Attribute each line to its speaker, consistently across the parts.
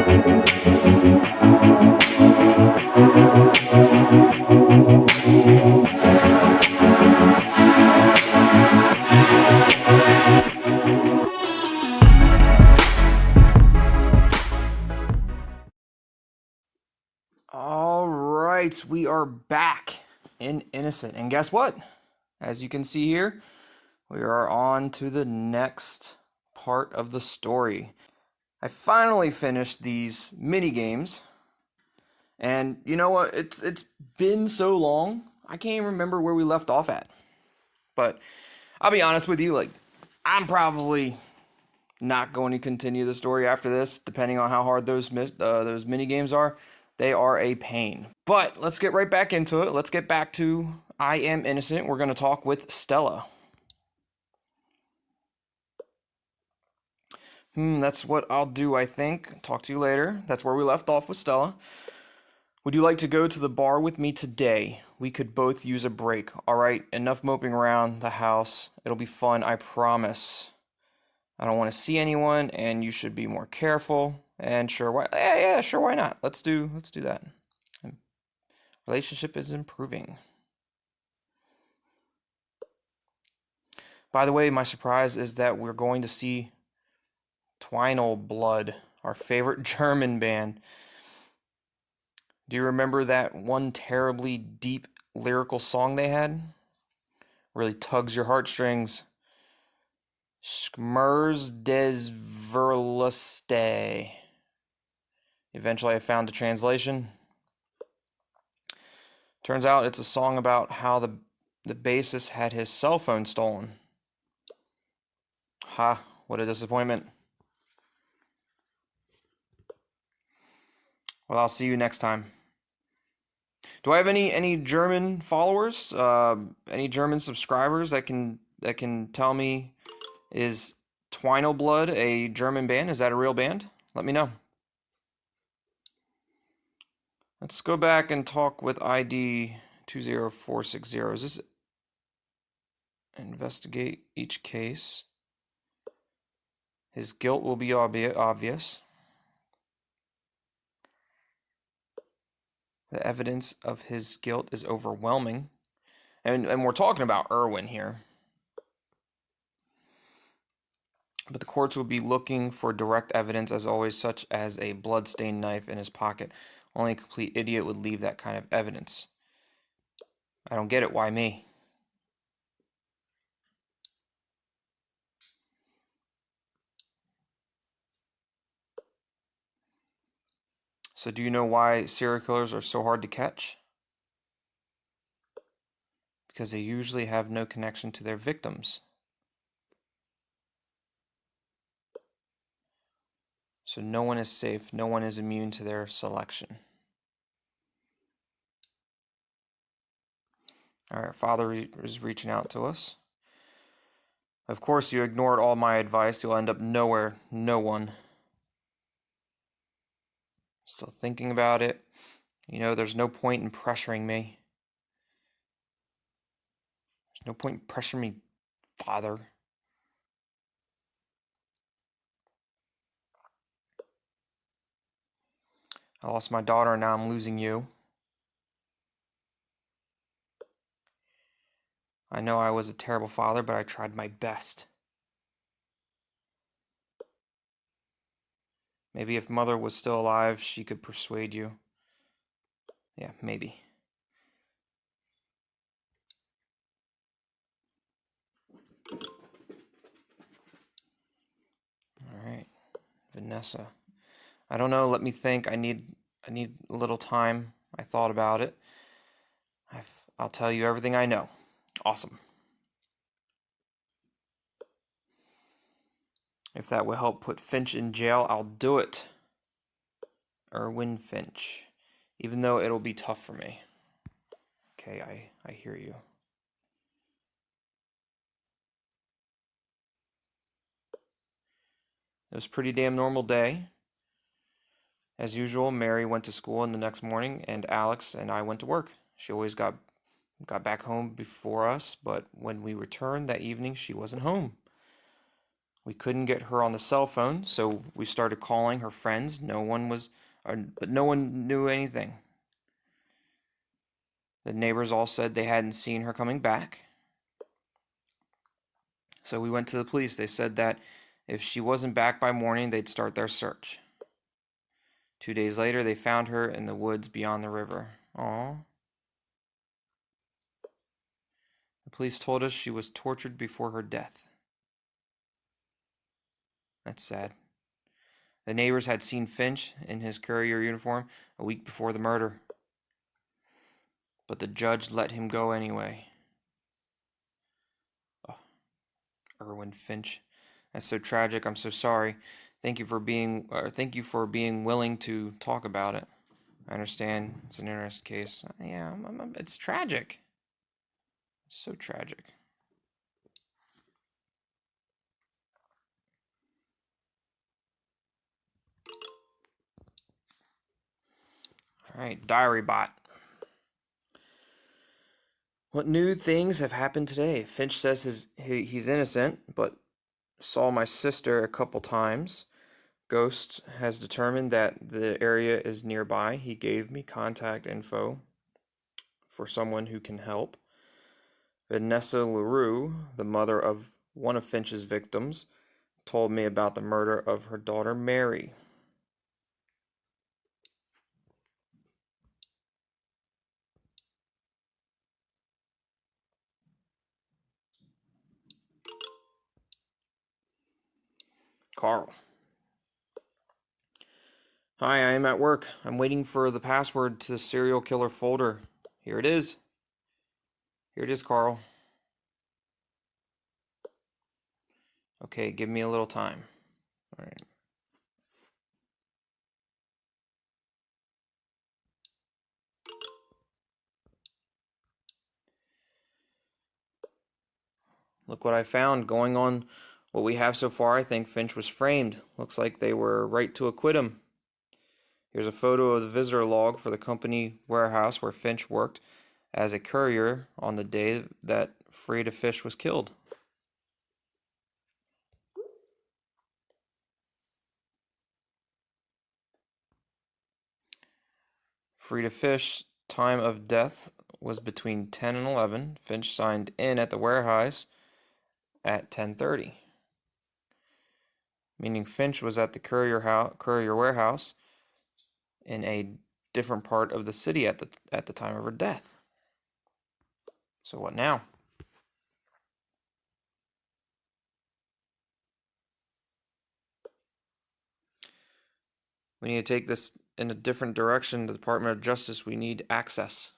Speaker 1: All right, we are back in Innocent. And guess what? As you can see here, we are on to the next part of the story. I finally finished these mini games. And you know what? It's been so long. I can't even remember where we left off at. But I'll be honest with you, like I'm probably not going to continue the story after this, depending on how hard those mini games are. They are a pain. But let's get right back into it. Let's get back to I Am Innocent. We're going to talk with Stella. That's what I'll do, I think. Talk to you later. That's where we left off with Stella. Would you like to go to the bar with me today? We could both use a break. All right, enough moping around the house. It'll be fun, I promise. I don't want to see anyone, and you should be more careful. And sure, sure, why not? Let's do that. Relationship is improving. By the way, my surprise is that we're going to see Twinal Blood, our favorite German band. Do you remember that one terribly deep lyrical song they had? Really tugs your heartstrings. Schmers des Verluste. Eventually I found a translation. Turns out it's a song about how the bassist had his cell phone stolen. Ha, what a disappointment. Well, I'll see you next time. Do I have any German followers? Any German subscribers that can tell me, is Twinal Blood a German band? Is that a real band? Let me know. Let's go back and talk with ID 20460. Is this investigate each case? His guilt will be obvious. The evidence of his guilt is overwhelming. And we're talking about Erwin here. But the courts will be looking for direct evidence, as always, such as a blood-stained knife in his pocket. Only a complete idiot would leave that kind of evidence. I don't get it. Why me? So do you know why serial killers are so hard to catch? Because they usually have no connection to their victims. So no one is safe. No one is immune to their selection. All right, Father is reaching out to us. Of course, you ignored all my advice. You'll end up nowhere. No one. Still thinking about it. You know, there's no point in pressuring me. There's no point in pressuring me, Father. I lost my daughter and now I'm losing you. I know I was a terrible father, but I tried my best. Maybe if Mother was still alive, she could persuade you. Yeah, maybe. All right, Vanessa. I don't know. Let me think. I need a little time. I thought about it. I'll tell you everything I know. Awesome. If that will help put Finch in jail, I'll do it. Erwin Finch. Even though it'll be tough for me. Okay, I hear you. It was a pretty damn normal day. As usual, Mary went to school in the next morning, and Alex and I went to work. She always got back home before us, but when we returned that evening, she wasn't home. We couldn't get her on the cell phone, so we started calling her friends. But no one knew anything. The neighbors all said they hadn't seen her coming back. So we went to the police. They said that if she wasn't back by morning, they'd start their search. 2 days later, they found her in the woods beyond the river. Aw. The police told us she was tortured before her death. That's sad. The neighbors had seen Finch in his courier uniform a week before the murder, but the judge let him go anyway. Oh, Erwin Finch. That's so tragic. I'm so sorry. Thank you for being willing to talk about it. I understand it's an interesting case. Yeah, it's tragic. It's so tragic. All right, diary bot. What new things have happened today? Finch says he's innocent, but saw my sister a couple times. Ghost has determined that the area is nearby. He gave me contact info for someone who can help. Vanessa LaRue, the mother of one of Finch's victims, told me about the murder of her daughter Mary. Carl. Hi, I am at work. I'm waiting for the password to the serial killer folder. Here it is. Here it is, Carl. Okay, give me a little time. All right. Look what I found. Going on what we have so far, I think Finch was framed. Looks like they were right to acquit him. Here's a photo of the visitor log for the company warehouse where Finch worked as a courier on the day that Frida Fish was killed. Frida Fish, time of death was between 10 and 11. Finch signed in at the warehouse at 10:30. Meaning Finch was at the courier warehouse in a different part of the city at the time of her death. So what now? We need to take this in a different direction. The Department of Justice, we need access.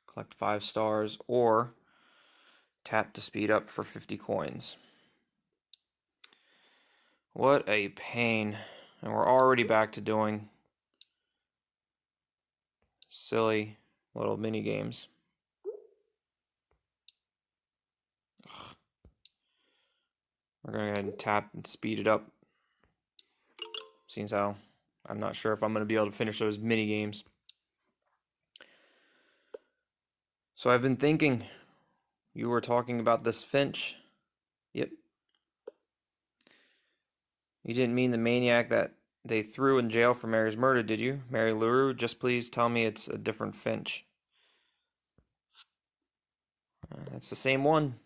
Speaker 1: Collect 5 stars or tap to speed up for 50 coins. What a pain. And we're already back to doing silly little mini games. We're going to go ahead and tap and speed it up. Seems how I'm not sure if I'm going to be able to finish those mini games. So I've been thinking, you were talking about this Finch. Yep. You didn't mean the maniac that they threw in jail for Mary's murder, did you? Mary LaRue, just please tell me it's a different Finch. That's the same one.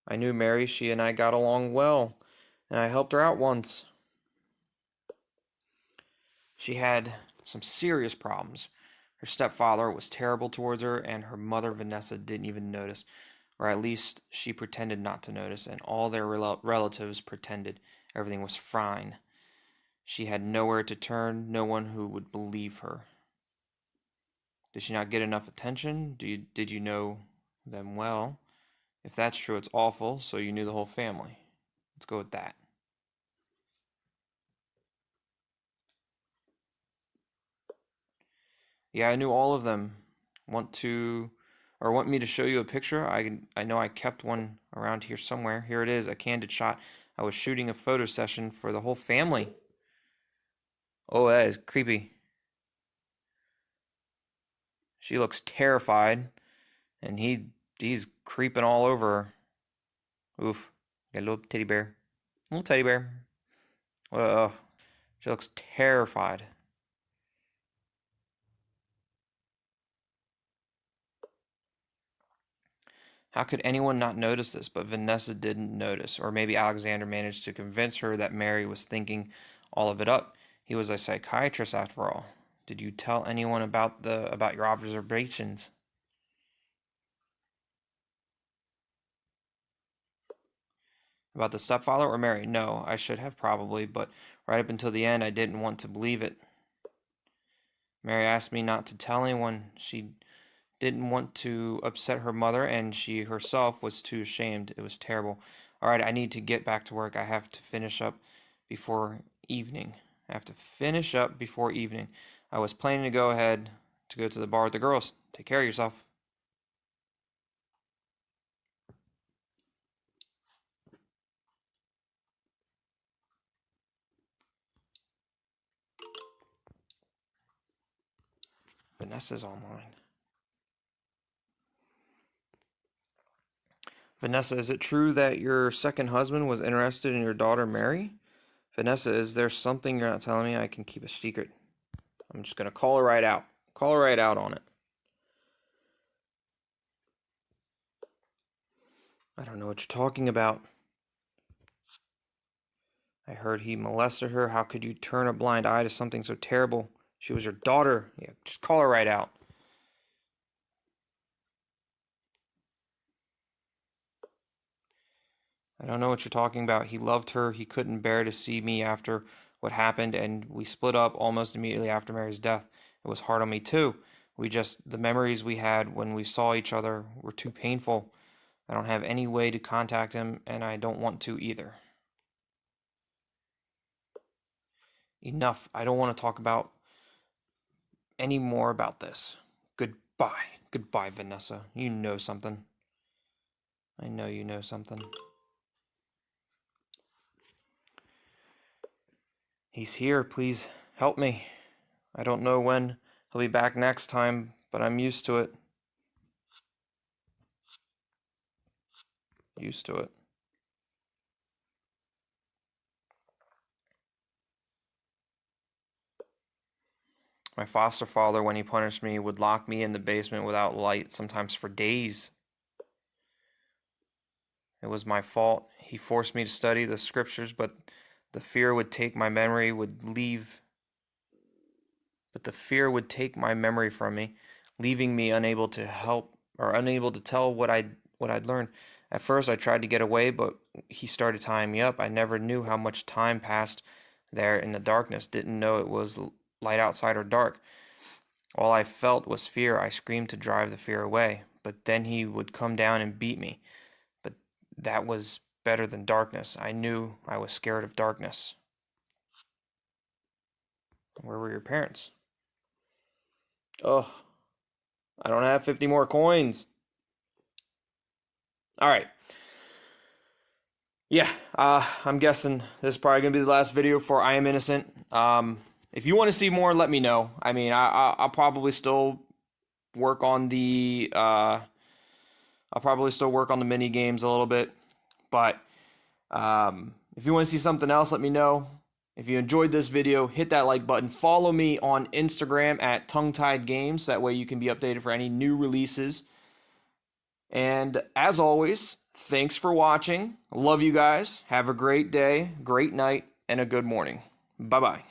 Speaker 1: I knew Mary, she and I got along well, and I helped her out once. She had some serious problems. Her stepfather was terrible towards her, and her mother, Vanessa, didn't even notice, or at least she pretended not to notice, and all their relatives pretended everything was fine. She had nowhere to turn, no one who would believe her. Did she not get enough attention? Did you know them well? If that's true, it's awful, so you knew the whole family. Let's go with that. Yeah, I knew all of them. Want me to show you a picture? I know I kept one around here somewhere. Here it is, a candid shot. I was shooting a photo session for the whole family. Oh, that is creepy. She looks terrified, and he's creeping all over her. Oof. Got a little teddy bear. Little teddy bear. Uh, she looks terrified. How could anyone not notice this? But Vanessa didn't notice. Or maybe Alexander managed to convince her that Mary was thinking all of it up. He was a psychiatrist after all. Did you tell anyone about your observations? About the stepfather or Mary? No, I should have probably, but right up until the end I didn't want to believe it. Mary asked me not to tell anyone. She didn't want to upset her mother, and she herself was too ashamed. It was terrible. All right, I need to get back to work. I have to finish up before evening. I have to finish up before evening. I was planning to go ahead to go to the bar with the girls. Take care of yourself. Vanessa's online. Vanessa, is it true that your second husband was interested in your daughter Mary? Vanessa, is there something you're not telling me I can keep a secret? I'm just gonna call her right out. Call her right out on it. I don't know what you're talking about. I heard he molested her. How could you turn a blind eye to something so terrible? She was your daughter. Yeah, just call her right out. I don't know what you're talking about. He loved her. He couldn't bear to see me after what happened, and we split up almost immediately after Mary's death. It was hard on me too. The memories we had when we saw each other were too painful. I don't have any way to contact him, and I don't want to either. Enough. I don't want to talk about any more about this. Goodbye. Goodbye, Vanessa. You know something. I know you know something. He's here. Please help me. I don't know when he'll be back next time, but I'm used to it. Used to it. My foster father, when he punished me, would lock me in the basement without light, sometimes for days. It was my fault. He forced me to study the scriptures, but the fear would take my memory would leave but the fear would take my memory from me, leaving me unable to help or unable to tell what I'd learned. At first I tried to get away, but he started tying me up. I never knew how much time passed there in the darkness, didn't know it was light outside or dark. All I felt was fear. I screamed to drive the fear away, but then he would come down and beat me. But that was better than darkness. I knew I was scared of darkness. Where were your parents? Oh, I don't have 50 more coins. All right. Yeah, I'm guessing this is probably going to be the last video for I Am Innocent. If you want to see more, let me know. I mean, I'll probably still work on the mini games a little bit, but if you want to see something else, let me know. If you enjoyed this video, hit that like button. Follow me on Instagram at Tongue-Tied Games. That way you can be updated for any new releases. And as always, thanks for watching. Love you guys. Have a great day, great night, and a good morning. Bye-bye.